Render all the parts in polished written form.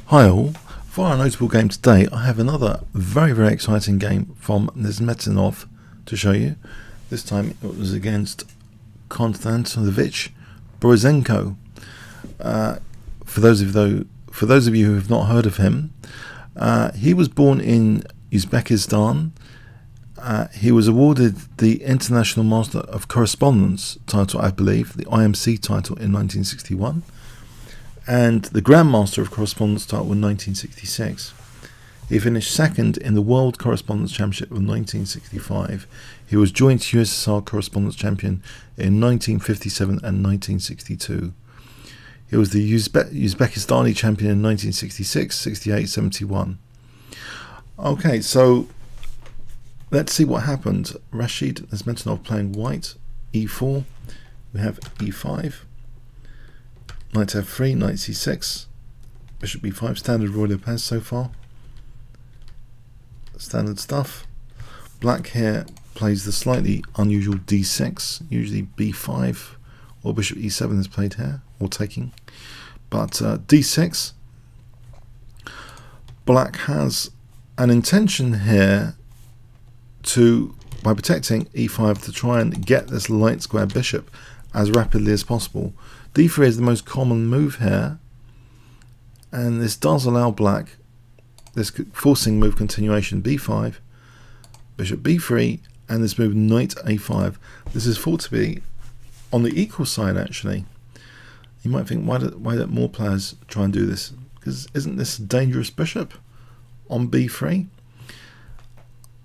Hi all, for our notable game today I have another very exciting game from Nezhmetdinov to show you. This time it was against Konstantinovich Borisenko. For those of you who have not heard of him, he was born in Uzbekistan. He was awarded the International Master of Correspondence title, I believe, the IMC title in 1961. And the Grandmaster of Correspondence title in 1966. He finished second in the World Correspondence Championship of 1965. He was joint USSR Correspondence Champion in 1957 and 1962. He was the Uzbekistani Champion in 1966, 68, 71. Okay, so let's see what happened. Rashid, as mentioned, of playing white, e4. We have e5. Knight f3, knight c6, bishop b5, standard Roy Lopez so far. Standard stuff. Black here plays the slightly unusual d6, usually b5 or bishop e7 is played here, or taking. But d6, black has an intention here to, by protecting e5, to try and get this light square bishop as rapidly as possible. d3 is the most common move here, and this does allow black this forcing move continuation b5, bishop b3, and this move knight a5. This is thought to be on the equal side actually. You might think, why don't more players try and do this? Because isn't this a dangerous bishop on b3?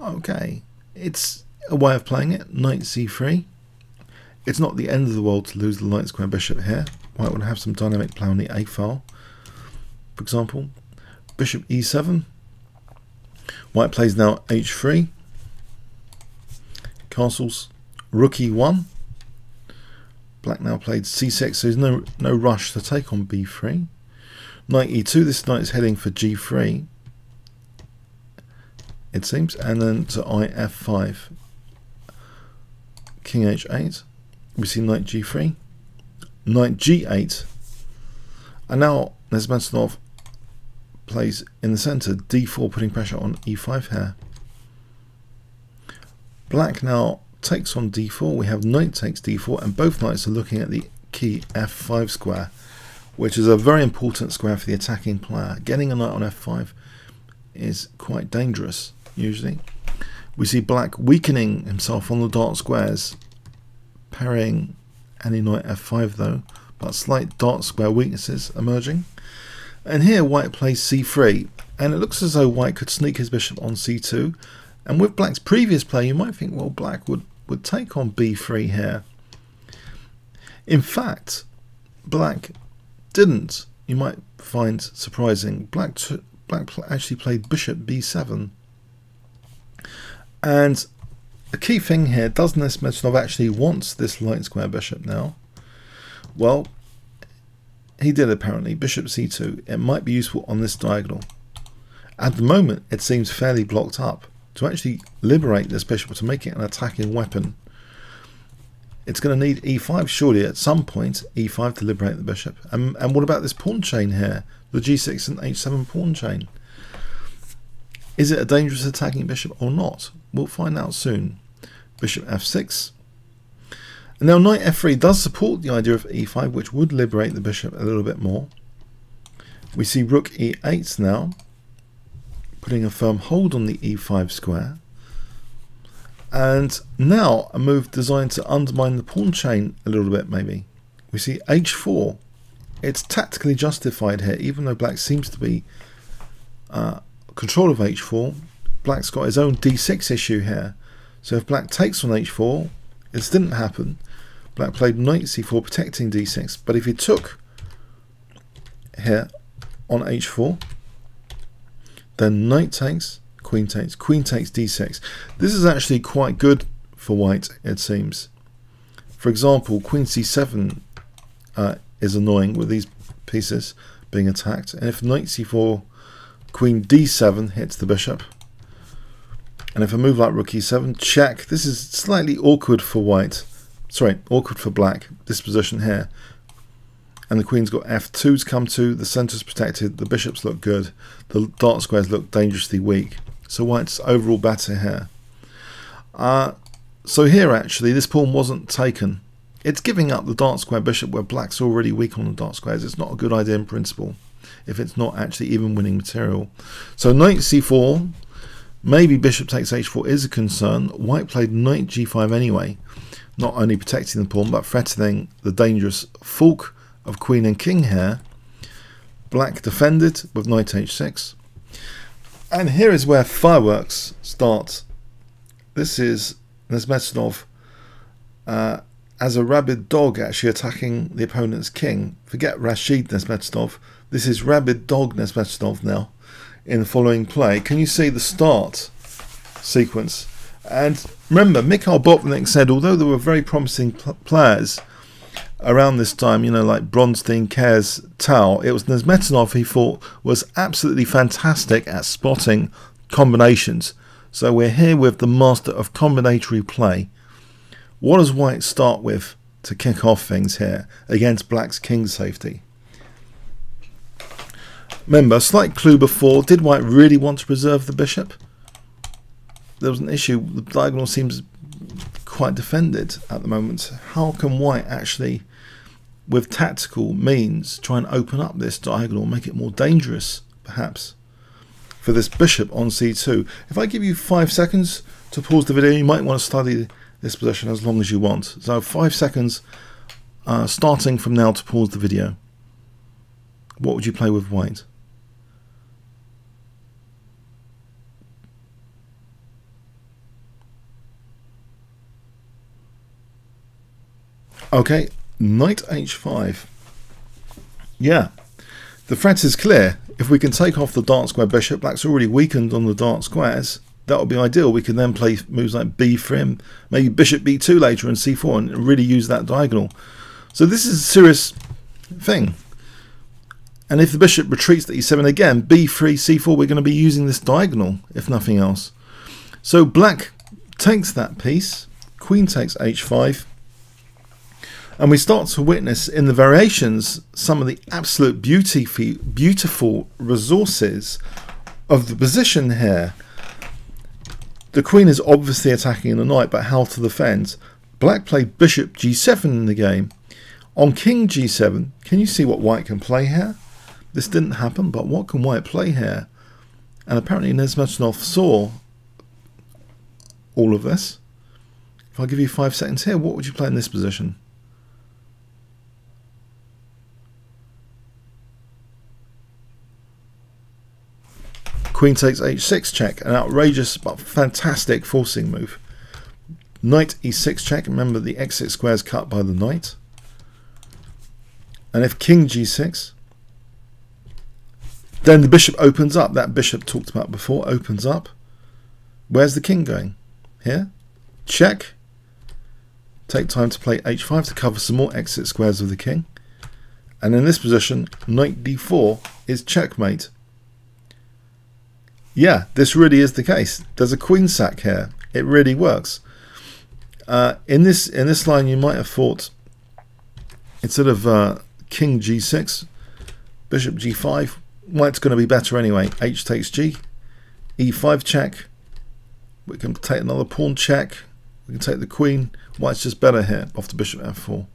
Okay, it's a way of playing it. Knight c3. It's not the end of the world to lose the light square bishop here. White would have some dynamic play on the A file, for example. Bishop e7. White plays now h3. Castles. Rook e1. Black now played c6, so there's no rush to take on b3. Knight e2. This knight is heading for g3, it seems, and then to if5. King h8. We see knight g3, knight g8, and now Nezhmetdinov plays in the center d4, putting pressure on e5 here. Black now takes on d4. We have knight takes d4, and both knights are looking at the key f5 square, which is a very important square for the attacking player. Getting a knight on f5 is quite dangerous usually. We see black weakening himself on the dark squares, parrying any knight f5 though, but slight dark square weaknesses emerging. And here white plays c3, and it looks as though white could sneak his bishop on c2. And with black's previous play, you might think, well, black would take on b3 here. In fact, black didn't. You might find surprising. Black actually played bishop b7. And the key thing here, does Nezhmetdinov actually wants this light square bishop now? Well, he did apparently. Bishop c2. It might be useful on this diagonal. At the moment, it seems fairly blocked up. To actually liberate this bishop, to make it an attacking weapon, it's going to need e5 surely at some point, e5 to liberate the bishop. And what about this pawn chain here? The g6 and h7 pawn chain. Is it a dangerous attacking bishop or not? We'll find out soon. Bishop f6. And now knight f3 does support the idea of e5, which would liberate the bishop a little bit more. We see rook e8 now, putting a firm hold on the e5 square. And now a move designed to undermine the pawn chain a little bit maybe. We see h4. It's tactically justified here, even though black seems to be control of h4. Black's got his own d6 issue here. So if black takes on h4, this didn't happen. Black played knight c4, protecting d6. But if he took here on h4, then knight takes, queen takes d6. This is actually quite good for white, it seems. For example, queen c7 is annoying with these pieces being attacked. And if knight c4, queen d7 hits the bishop, and if a move like rook e7, check. This is slightly awkward for white. Sorry, awkward for black, this position here. and the queen's got f2 to come to, the centre's protected, the bishops look good, the dark squares look dangerously weak. So white's overall better here. So here actually this pawn wasn't taken. It's giving up the dark square bishop where black's already weak on the dark squares. It's not a good idea in principle if it's not actually even winning material. So knight c4, maybe bishop takes h4 is a concern. White played knight g5 anyway, not only protecting the pawn but threatening the dangerous fork of queen and king here. Black defended with knight h6. And here is where fireworks start. This is Nezhmetdinov as a rabid dog actually attacking the opponent's king. Forget Rashid Nezhmetdinov. This is rabid dog Nezhmetdinov now in the following play. Can you see the start sequence? And remember, Mikhail Botvinnik said although there were very promising players around this time, you know, like Bronstein, Kiev, Tal, it was Nezhmetdinov he thought was absolutely fantastic at spotting combinations. So we're here with the master of combinatory play. What does white start with to kick off things here against black's king safety? Remember, a slight clue before, did white really want to preserve the bishop? There was an issue, the diagonal seems quite defended at the moment. How can white actually, with tactical means, try and open up this diagonal, make it more dangerous, perhaps, for this bishop on c2? If I give you 5 seconds to pause the video, you might want to study this position as long as you want. So 5 seconds starting from now to pause the video. What would you play with white? Okay, knight h5. Yeah, the threat is clear. If we can take off the dark square bishop, black's already weakened on the dark squares. That would be ideal. We can then play moves like b3, maybe bishop b2 later and c4 and really use that diagonal. So this is a serious thing. And if the bishop retreats to e7 again, b3, c4, we're going to be using this diagonal, if nothing else. So black takes that piece, queen takes h5, and we start to witness in the variations some of the absolute beautiful resources of the position here. The queen is obviously attacking the knight, but how to defend? Black played bishop g7 in the game. On king g7, can you see what white can play here? This didn't happen, but what can white play here? And apparently Nezhmetdinov saw all of this. If I give you 5 seconds here, what would you play in this position? Queen takes h6 check, an outrageous but fantastic forcing move. Knight e6 check, remember the exit square is cut by the knight. And if king g6, then the bishop opens up. That bishop talked about before opens up. Where's the king going? Here. Check. Take time to play h5 to cover some more exit squares of the king. And in this position, knight d4 is checkmate. Yeah, this really is the case. There's a queen sack here. It really works. In this line, you might have thought instead of king g6, bishop g5, white's going to be better anyway. H takes g, e5 check. We can take another pawn check. We can take the queen. White's just better here off the bishop f4.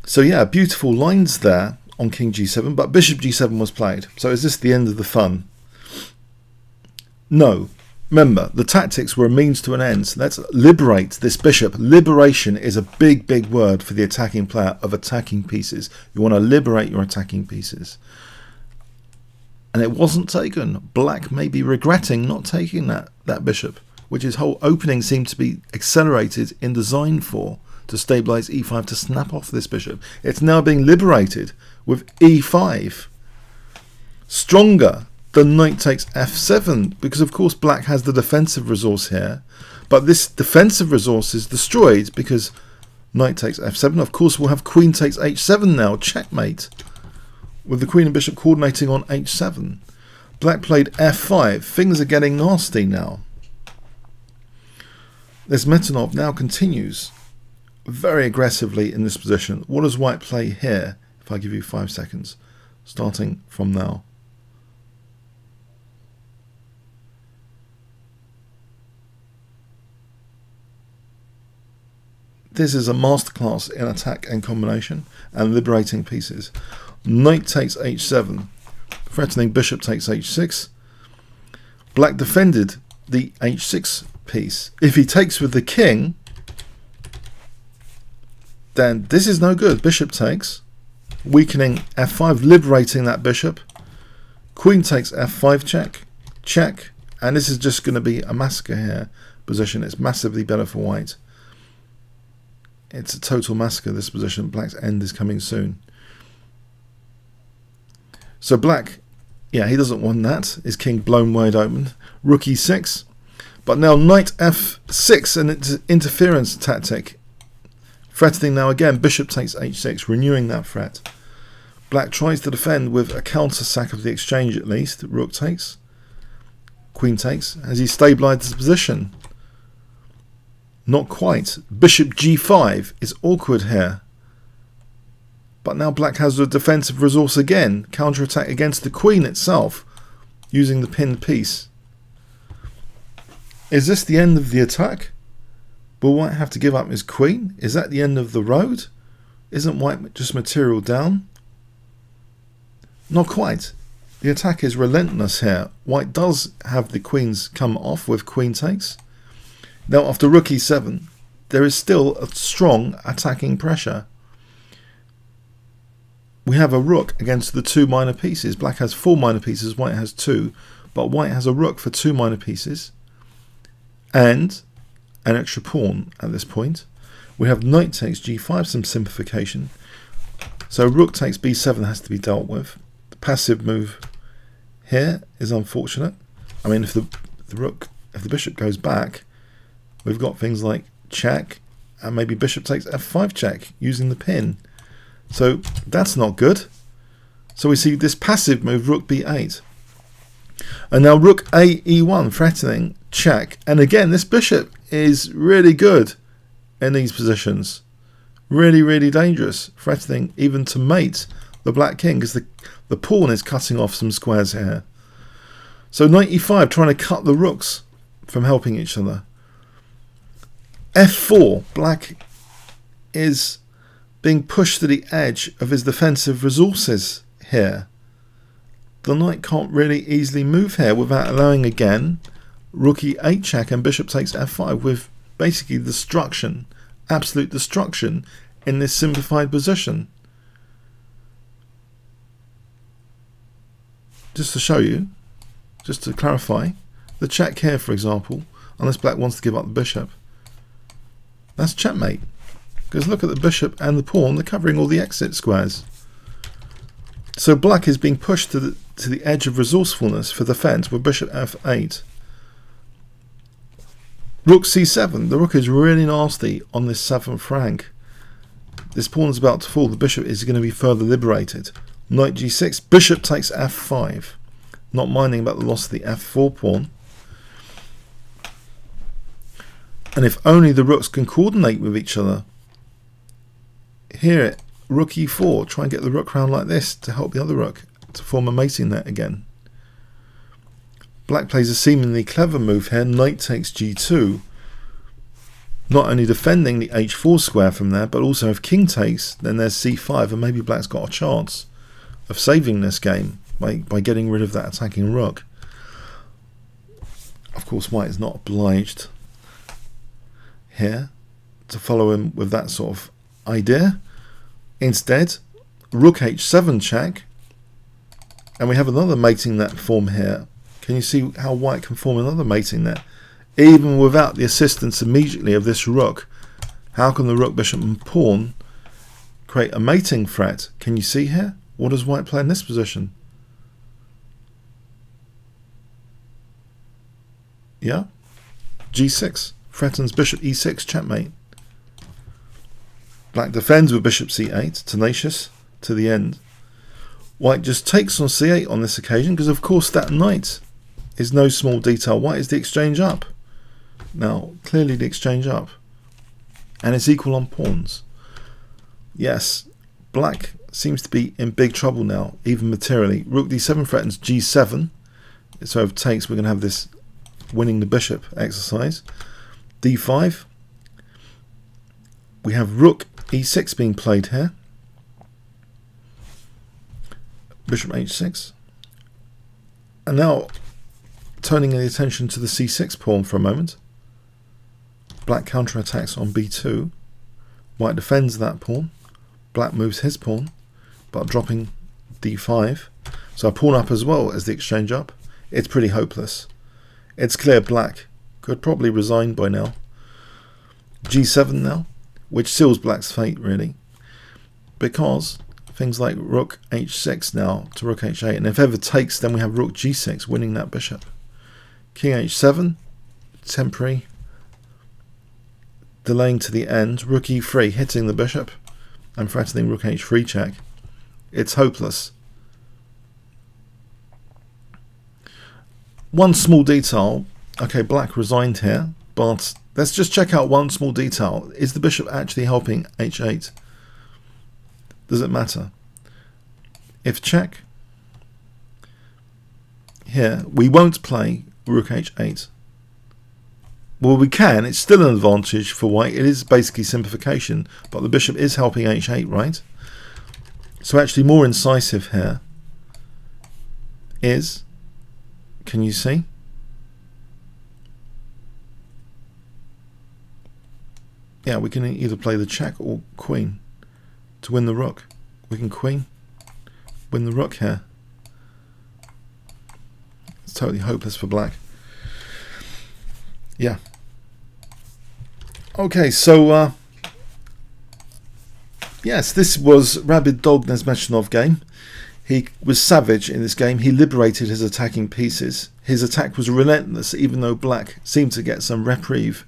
So yeah, beautiful lines there on king g7, but bishop g7 was played. So is this the end of the fun? No. Remember, the tactics were a means to an end. So let's liberate this bishop. Liberation is a big, big word for the attacking player of attacking pieces. You want to liberate your attacking pieces. And it wasn't taken. Black may be regretting not taking that bishop, which his whole opening seemed to be accelerated in design for, to stabilize e5 to snap off this bishop. It's now being liberated with e5. Stronger than knight takes f7, because of course black has the defensive resource here, but this defensive resource is destroyed because knight takes f7. Of course we'll have queen takes h7 now, checkmate, with the queen and bishop coordinating on h7. Black played f5. Things are getting nasty now. Nezhmetdinov now continues very aggressively in this position. What does white play here? If I give you 5 seconds, starting from now. This is a masterclass in attack and combination and liberating pieces. Knight takes h7, threatening bishop takes h6. Black defended the h6 piece. If he takes with the king, then this is no good. Bishop takes, weakening f5, liberating that bishop. Queen takes f5 check, check, and this is just going to be a massacre here. Position, it's massively better for white. It's a total massacre, this position. Black's end is coming soon. So black, yeah, he doesn't want that. His king blown wide open. Rook e6. But now knight f6, and it's an interference tactic. Threatening now again. Bishop takes h6, renewing that threat. Black tries to defend with a counter sack of the exchange at least. Rook takes. Queen takes. Has he stabilised his position? Not quite. Bishop g5 is awkward here. But now black has a defensive resource again. Counterattack against the queen itself, using the pinned piece. Is this the end of the attack? Will white have to give up his queen? Is that the end of the road? Isn't white just material down? Not quite. The attack is relentless here. White does have the queens come off with queen takes. Now after rook e7, there is still a strong attacking pressure. We have a rook against the 2 minor pieces. Black has 4 minor pieces, white has 2, but white has a rook for 2 minor pieces and an extra pawn at this point. We have knight takes g5, some simplification. So rook takes b7 has to be dealt with. The passive move here is unfortunate. I mean, if the bishop goes back, we've got things like check, and maybe bishop takes f5 check using the pin. So that's not good. So we see this passive move, rook b8. And now rook a e1, threatening, check. And again, this bishop is really good in these positions. Really, really dangerous. Threatening even to mate the black king, because the pawn is cutting off some squares here. So knight e5, trying to cut the rooks from helping each other. f4, black is being pushed to the edge of his defensive resources here. The knight can't really easily move here without allowing again rook e8 check and bishop takes f5 with basically destruction, absolute destruction in this simplified position. Just to show you, just to clarify, the check here, for example, unless black wants to give up the bishop, that's checkmate. Because look at the bishop and the pawn, they're covering all the exit squares. So black is being pushed to the edge of resourcefulness for defense with bishop f8. Rook c7, the rook is really nasty on this 7th rank. This pawn is about to fall, the bishop is going to be further liberated. Knight g6, bishop takes f5. Not minding about the loss of the f4 pawn. And if only the rooks can coordinate with each other. Here, rook e4, try and get the rook round like this to help the other rook to form a mating net again. Black plays a seemingly clever move here, knight takes g2. Not only defending the h4 square from there, but also if king takes, then there's c5, and maybe black's got a chance of saving this game by getting rid of that attacking rook. Of course, white is not obliged here to follow him with that sort of idea. Instead, rook h7 check, and we have another mating net form here. Can you see how white can form another mating net even without the assistance immediately of this rook? How can the rook, bishop and pawn create a mating threat? Can you see here? What does white play in this position? Yeah, g6 threatens bishop e6 checkmate. Black defends with bishop c8, tenacious to the end. White just takes on c8 on this occasion because of course that knight is no small detail. White is the exchange up. Now clearly the exchange up. and it's equal on pawns. Yes, black seems to be in big trouble now, even materially. Rook d7 threatens g7. So if it takes, we're going to have this winning the bishop exercise. d5. We have rook e6 being played here. Bishop h6. And now turning the attention to the c6 pawn for a moment. Black counterattacks on b2. White defends that pawn. Black moves his pawn, but dropping d5. So a pawn up as well as the exchange up. It's pretty hopeless. It's clear black could probably resign by now. g7 now, which seals black's fate really, because things like rook h6 now to rook h8, and if ever takes, then we have rook g6 winning that bishop. King h7, temporary, delaying to the end. Rook e3 hitting the bishop and threatening rook h3 check. It's hopeless. One small detail. Okay, black resigned here, but let's just check out one small detail. Is the bishop actually helping h8? Does it matter? If check, here, we won't play rook h8. Well, we can. It's still an advantage for white. It is basically simplification, but the bishop is helping h8, right? So actually more incisive here is, can you see? Yeah, we can either play the check or queen to win the rook. We can queen, win the rook here. It's totally hopeless for black. Yeah. Okay, so yes, this was Rabid Dog Nezhmetdinov game. He was savage in this game. He liberated his attacking pieces. His attack was relentless, even though black seemed to get some reprieve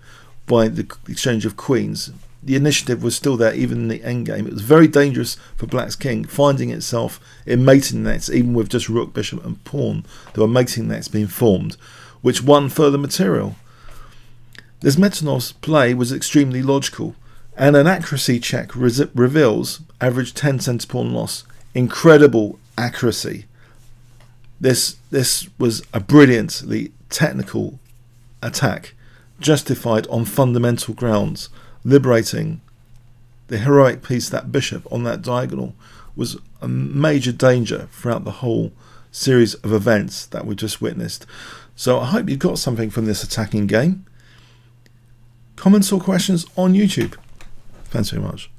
by the exchange of queens. The initiative was still there even in the endgame. It was very dangerous for black's king, finding itself in mating nets, even with just rook, bishop and pawn. There were mating nets being formed, which won further material. Nezhmetdinov's play was extremely logical, and an accuracy check reveals average 10 centre pawn loss. Incredible accuracy. This was a brilliantly technical attack, justified on fundamental grounds. Liberating the heroic piece, that bishop on that diagonal, was a major danger throughout the whole series of events that we just witnessed. So I hope you got something from this attacking game. Comments or questions on YouTube. Thanks very much.